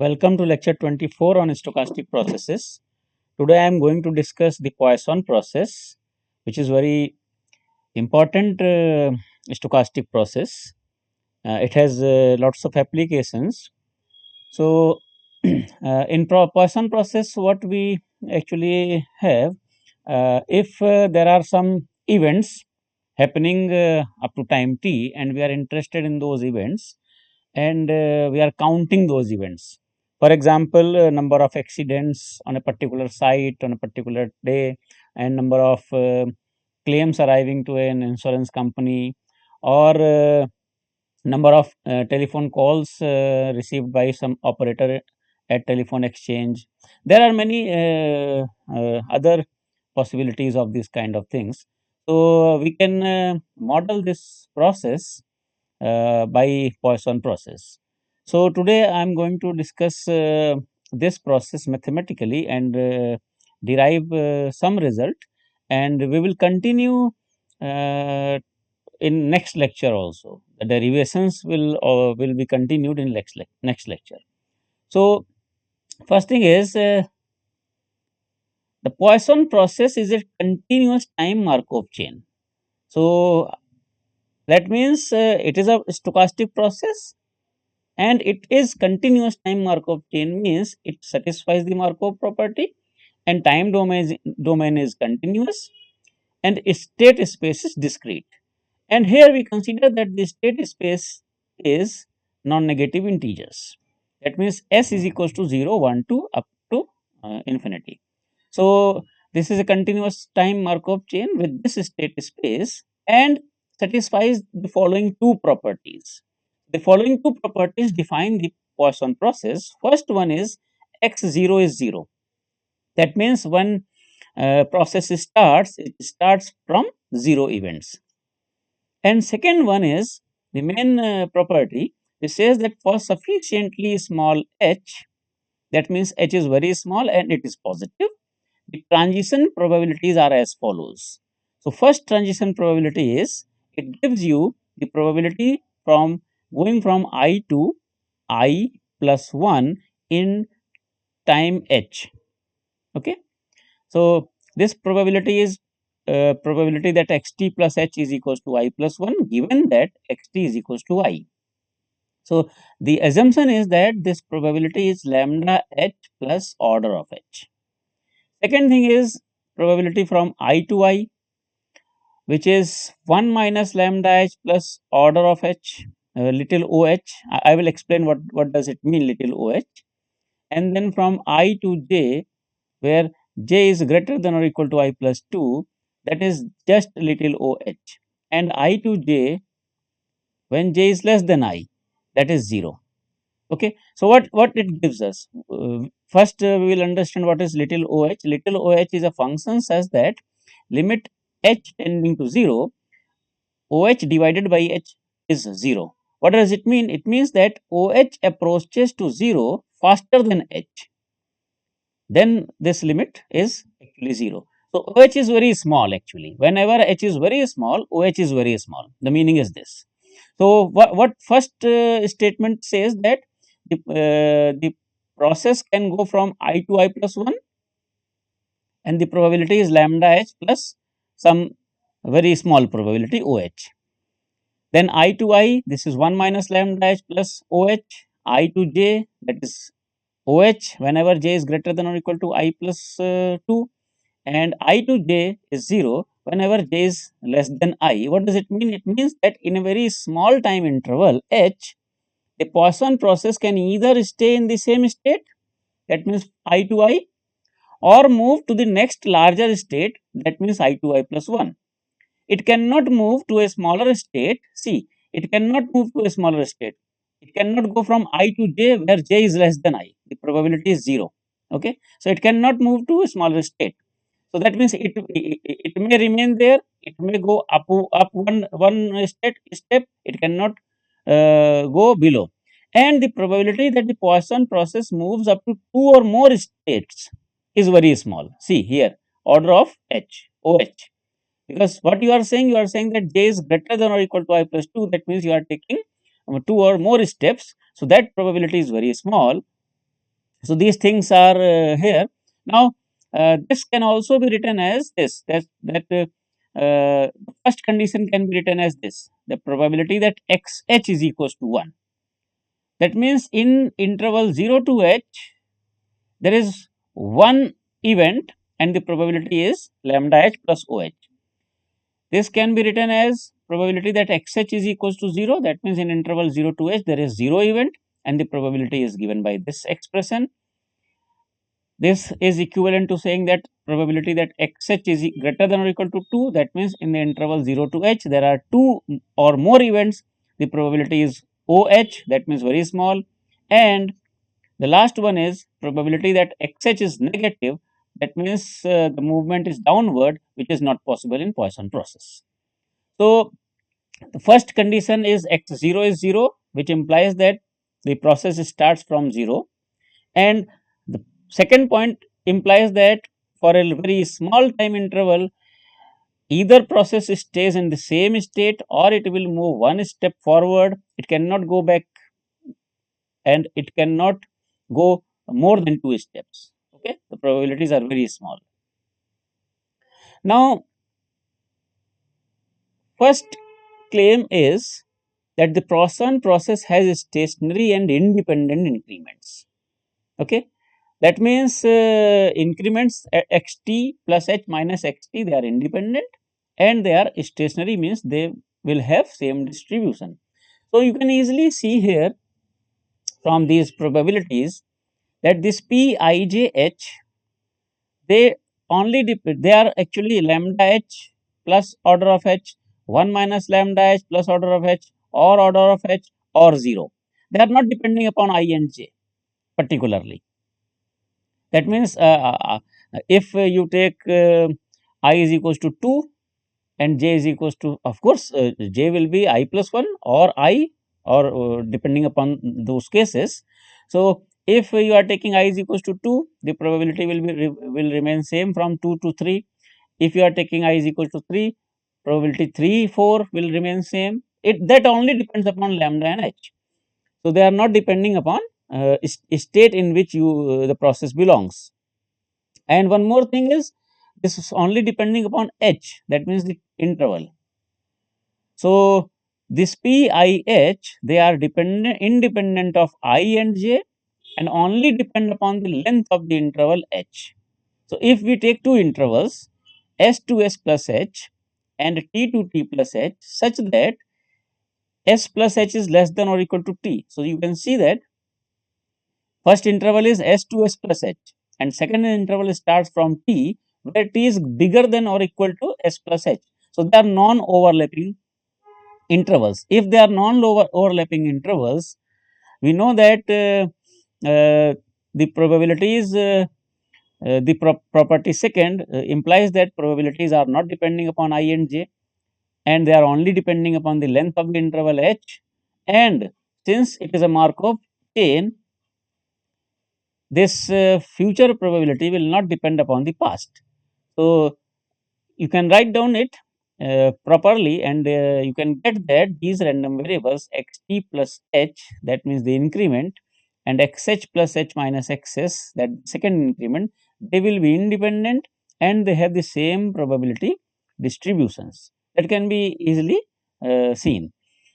Welcome to lecture 24 on stochastic processes. Today I am going to discuss the Poisson process, which is very important stochastic process. It has lots of applications. So, in Poisson process, what we actually have, if there are some events happening up to time t, and we are interested in those events, and we are counting those events. For example, number of accidents on a particular site on a particular day, and number of claims arriving to an insurance company, or number of telephone calls received by some operator at telephone exchange. There are many other possibilities of these kind of things. So we can model this process by Poisson process. So today I am going to discuss this process mathematically and derive some result, and we will continue uh, in next lecture also. The derivations will be continued in next lecture. So first thing is the Poisson process is a continuous time Markov chain. So that means it is a stochastic process and it is continuous time Markov chain, means it satisfies the Markov property and time domain is continuous and state space is discrete. And here we consider that the state space is non-negative integers. That means s is equals to 0, 1, 2 up to infinity. So this is a continuous time Markov chain with this state space and satisfies the following two properties. The following two properties define the Poisson process. First one is x0 is 0. That means when process starts, it starts from 0 events. And second one is the main property, which says that for sufficiently small h, that means h is very small and it is positive, the transition probabilities are as follows. So first transition probability is, it gives you the probability from going from I to I plus 1 in time h. Okay. So this probability is probability that xt plus h is equals to I plus 1, given that xt is equals to I. So the assumption is that this probability is lambda h plus order of h. Second thing is probability from I to I, which is 1 minus lambda h plus order of h, little oh. I will explain what does it mean, little oh. And then from I to j, where j is greater than or equal to I plus 2, that is just little oh. And I to j, when j is less than I, that is 0. Okay. So what it gives us? First, we will understand what is little oh. Little oh is a function such that limit h tending to 0, oh divided by h is 0. What does it mean? It means that oh approaches to 0 faster than h. Then this limit is actually 0. So oh is very small actually. Whenever h is very small, oh is very small. The meaning is this. So what first statement says that the process can go from I to I plus 1 and the probability is lambda h plus some very small probability oh. Then I to I, this is 1 minus lambda h plus oh. I to j, that is oh whenever j is greater than or equal to I plus 2, and I to j is 0 whenever j is less than I. What does it mean? It means that in a very small time interval h, the Poisson process can either stay in the same state, that means I to I, or move to the next larger state, that means I to I plus 1. It cannot move to a smaller state. See, it cannot move to a smaller state. It cannot go from I to j where j is less than I. The probability is 0. Okay. So it cannot move to a smaller state. So that means it may remain there. It may go up one step. It cannot go below. And the probability that the Poisson process moves up to 2 or more states is very small. See here, order of h, oh. Because what you are saying that j is greater than or equal to I plus 2. That means you are taking 2 or more steps. So that probability is very small. So these things are here. Now this can also be written as this, the first condition can be written as this: the probability that xh is equals to 1. That means in interval 0 to h, there is one event and the probability is lambda h plus oh. This can be written as probability that xh is equals to 0. That means in interval 0 to h, there is 0 event and the probability is given by this expression. This is equivalent to saying that probability that xh is greater than or equal to 2. That means in the interval 0 to h, there are 2 or more events. The probability is oh, that means very small. And the last one is probability that xh is negative. That means the movement is downward, which is not possible in Poisson process. So the first condition is x0 is 0, which implies that the process starts from 0. And the second point implies that for a very small time interval, either process stays in the same state or it will move one step forward. It cannot go back and it cannot go more than 2 steps. Okay, the probabilities are very small. Now, first claim is that the Poisson process has stationary and independent increments. Okay, that means increments xt plus h minus xt, they are independent and they are stationary, means they will have same distribution. So you can easily see here from these probabilities that this pijh, they they are actually lambda h plus order of h, 1 minus lambda h plus order of h, or order of h, or 0. They are not depending upon I and j particularly. That means if you take I is equals to 2 and j is equals to, of course j will be I plus 1 or I, or depending upon those cases. So if you are taking I is equals to 2, the probability will remain same from 2 to 3. If you are taking I is equals to 3, probability 3 4 will remain same. It that only depends upon lambda and h. So they are not depending upon state in which you the process belongs. And one more thing is, this is only depending upon h, that means the interval. So this pih, they are independent of I and j and only depend upon the length of the interval h. So if we take two intervals s to s plus h and t to t plus h, such that s plus h is less than or equal to t. So you can see that first interval is s to s plus h and second interval starts from t, where t is bigger than or equal to s plus h. So they are non-overlapping intervals. If they are non-overlapping intervals, we know that the probabilities, property second implies that probabilities are not depending upon I and j and they are only depending upon the length of the interval h. And since it is a Markov chain, this future probability will not depend upon the past. So you can write down it properly and you can get that these random variables xt plus h, that means the increment, and xh plus h minus xs, that second increment, they will be independent and they have the same probability distributions. That can be easily seen.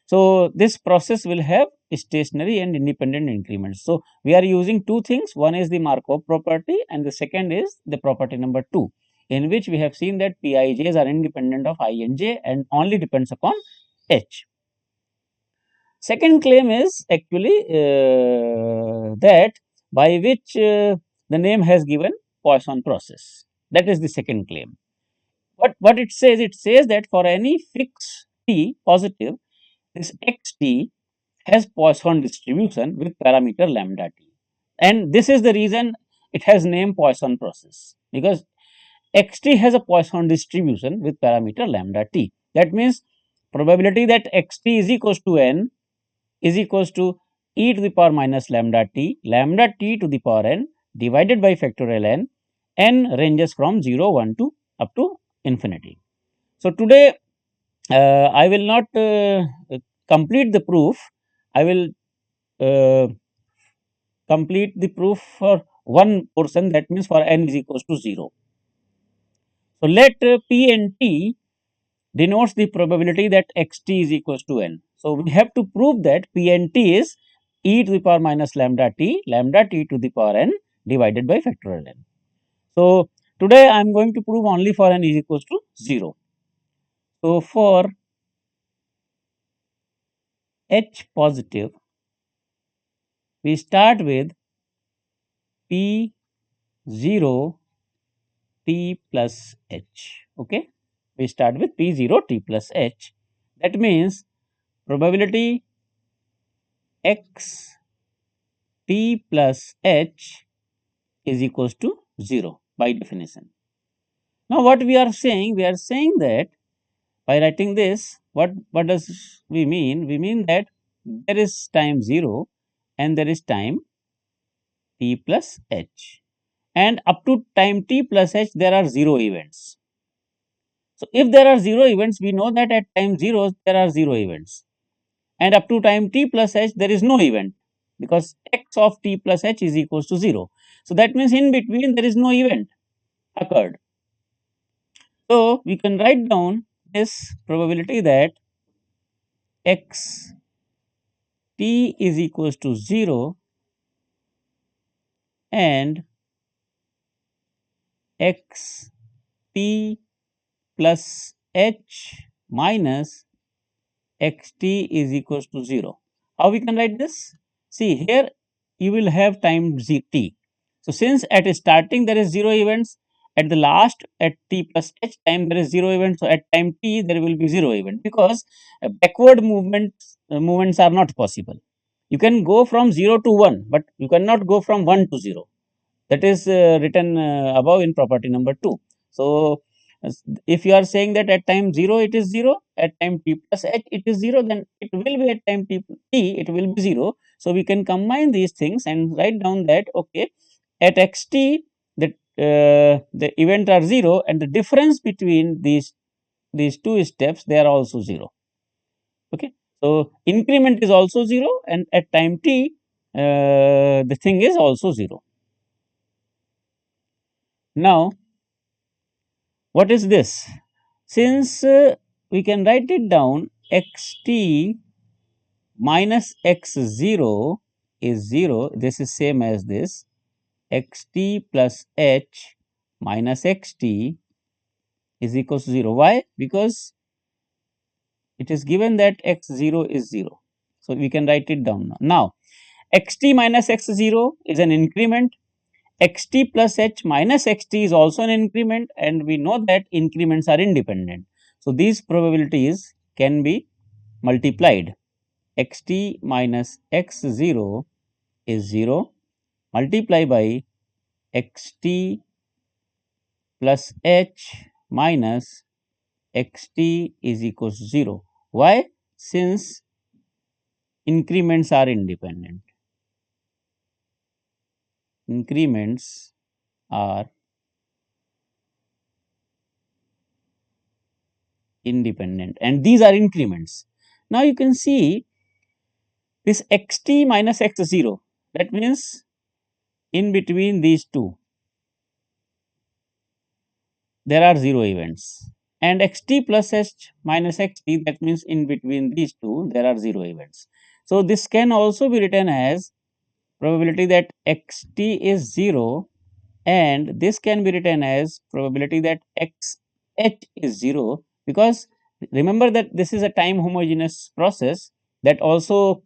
So this process will have stationary and independent increments. So we are using two things. One is the Markov property and the second is the property number 2, in which we have seen that Pij's are independent of I and j and only depends upon h. Second claim is actually that by which the name has given Poisson process. That is the second claim. What it says that for any fixed t positive, this xt has Poisson distribution with parameter lambda t. And this is the reason it has name Poisson process, because xt has a Poisson distribution with parameter lambda t. That means probability that xt is equals to n is equals to e to the power minus lambda t to the power n divided by factorial n. N ranges from 0, 1 to up to infinity. So today I will not complete the proof. I will uh, complete the proof for one portion, that means for n is equals to 0. So, let P and T denotes the probability that xt is equals to n. So, we have to prove that P and T is e to the power minus lambda t to the power n divided by factorial n. So, today I am going to prove only for n is equals to 0. So, for H positive, we start with P 0 t plus h. Okay, we start with P 0 t plus h. That means probability x t plus h is equals to 0 by definition. Now, what we are saying? We are saying that by writing this, what does we mean? We mean that there is time 0 and there is time t plus h, and up to time t plus h there are 0 events. So, if there are 0 events, we know that at time 0 there are 0 events, and up to time t plus h there is no event, because x of t plus h is equals to 0. So, that means in between there is no event occurred. So, we can write down this probability that x t is equals to 0 and x t plus h minus x t is equals to 0. How we can write this? See, here you will have time t. So, since at starting there is 0 events, at the last at t plus h time there is 0 events. So, at time t there will be 0 event, because backward movements are not possible. You can go from 0 to 1, but you cannot go from 1 to 0. That is written above in property number 2. So, if you are saying that at time 0 it is 0, at time t plus h it is 0, then it will be at time t it will be 0. So, we can combine these things and write down that, okay, at xt the event are 0, and the difference between these two steps, they are also 0. Okay. So, increment is also 0, and at time t the thing is also 0. Now, what is this? Since we can write it down, xt minus x0 is 0, this is same as this, xt plus h minus xt is equals to 0. Why? Because it is given that x0 is 0. So, we can write it down now. Now, xt minus x0 is an increment, xt plus h minus xt is also an increment, and we know that increments are independent. So, these probabilities can be multiplied. Xt minus x0 is 0, multiply by xt plus h minus xt is equals to 0. Why? Since increments are independent. Increments are independent, and these are increments. Now, you can see this xt minus x0, that means in between these two there are 0 events, and xt plus h minus xt, that means in between these two there are 0 events. So, this can also be written as probability that xt is 0, and this can be written as probability that xh is 0, because remember that this is a time homogeneous process, that also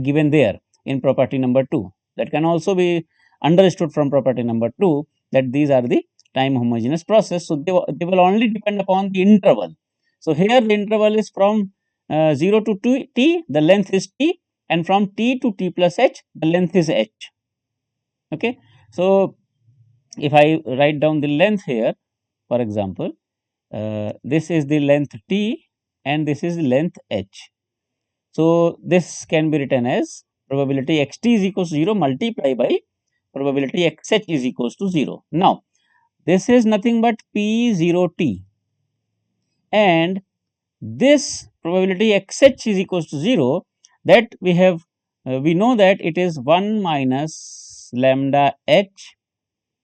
given there in property number 2, that can also be understood from property number 2, that these are the time homogeneous process. So, they will only depend upon the interval. So, here the interval is from 0 to t, the length is t, and from t to t plus h, the length is h. Okay. So, if I write down the length here, for example, this is the length t and this is the length h. So, this can be written as probability xt is equals to 0 multiply by probability xh is equals to 0. Now, this is nothing but p0t, and this probability xh is equals to 0, that we have we know that it is 1 minus lambda h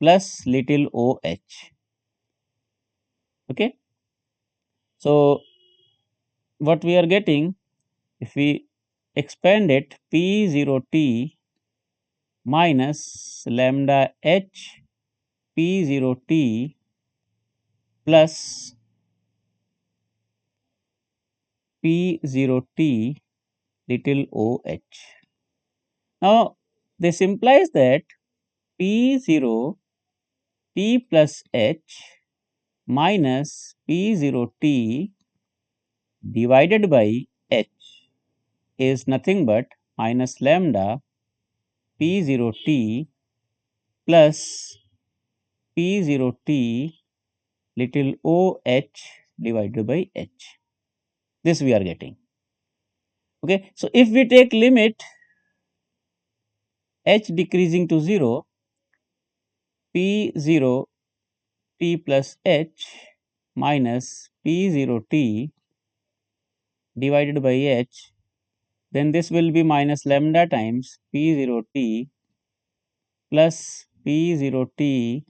plus little o h. Okay. So, what we are getting, if we expand it, p 0 t minus lambda h p 0 t plus p 0 t little o h. Now, this implies that p 0 t plus h minus p 0 t divided by h is nothing but minus lambda p 0 t plus p 0 t little o h divided by h. This we are getting. Okay. So, if we take limit h decreasing to 0, p 0 t plus h minus p 0 t divided by h, then this will be minus lambda times p 0 t plus p 0 t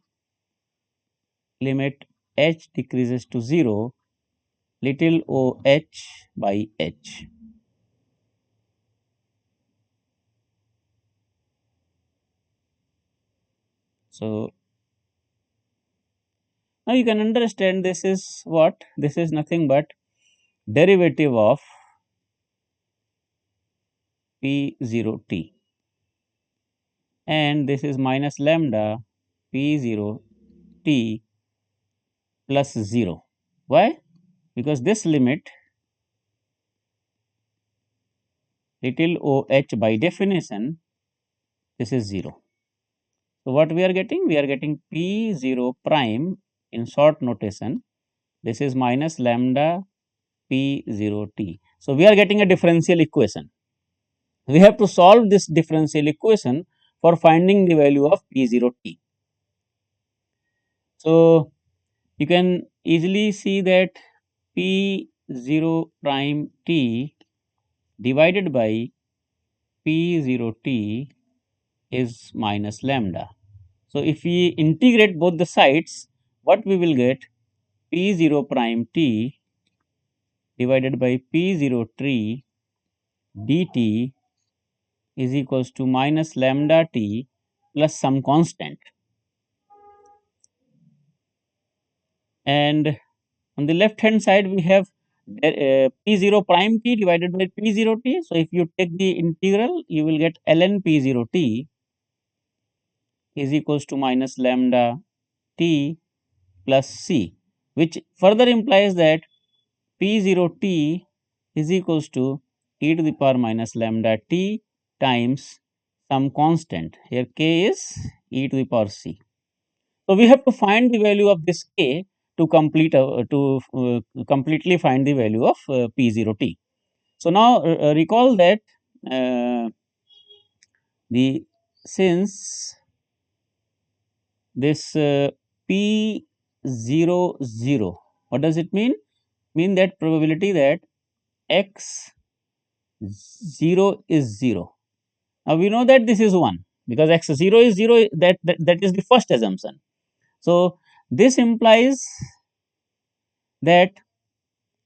limit h decreases to 0 little o h by h. So, now you can understand this is what? This is nothing but derivative of p 0 t, and this is minus lambda p 0 t plus 0. Why? Because this limit little o h by definition, this is 0. So, what we are getting? We are getting p 0 prime in short notation. This is minus lambda p 0 t. So, we are getting a differential equation. We have to solve this differential equation for finding the value of p 0 t. So, you can easily see that p 0 prime t divided by p 0 t is minus lambda. So, if we integrate both the sides, what we will get? P 0 prime t divided by P 0 t dt is equals to minus lambda t plus some constant. And on the left hand side, we have P 0 prime t divided by P 0 t. So, if you take the integral, you will get ln P 0 t is equals to minus lambda t plus c, which further implies that P 0 t is equals to e to the power minus lambda t times some constant. Here k is e to the power c. So, we have to find the value of this k to completely find the value of p 0 t. So, now recall that uh, the since this p 0 0, what does it mean? Mean that probability that x 0 is 0. Now, we know that this is 1 because x 0 is 0, that is the first assumption. So, this implies that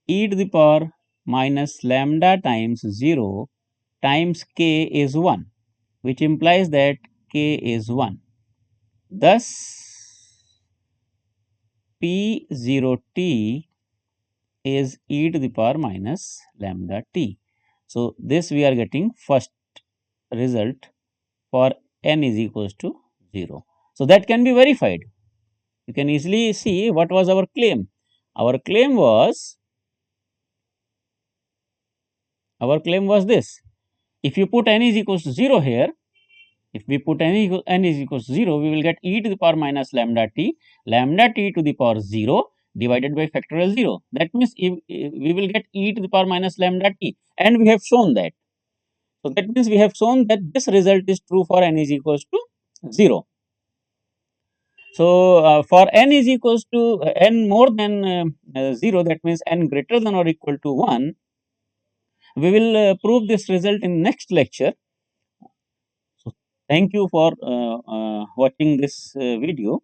e to the power minus lambda times 0 times k is 1, which implies that k is 1. Thus, p 0 t is e to the power minus lambda t. So, this we are getting first result for n is equals to 0. So, that can be verified. You can easily see what was our claim. Our claim was this. If you put n is equals to 0 here, if we put n is equals to 0, we will get e to the power minus lambda t to the power 0 divided by factorial 0. That means, we will get e to the power minus lambda t, and we have shown that. So, that means we have shown that this result is true for n is equals to 0. So, for n is equals to n more than 0, that means n greater than or equal to 1, we will prove this result in next lecture. Thank you for watching this video.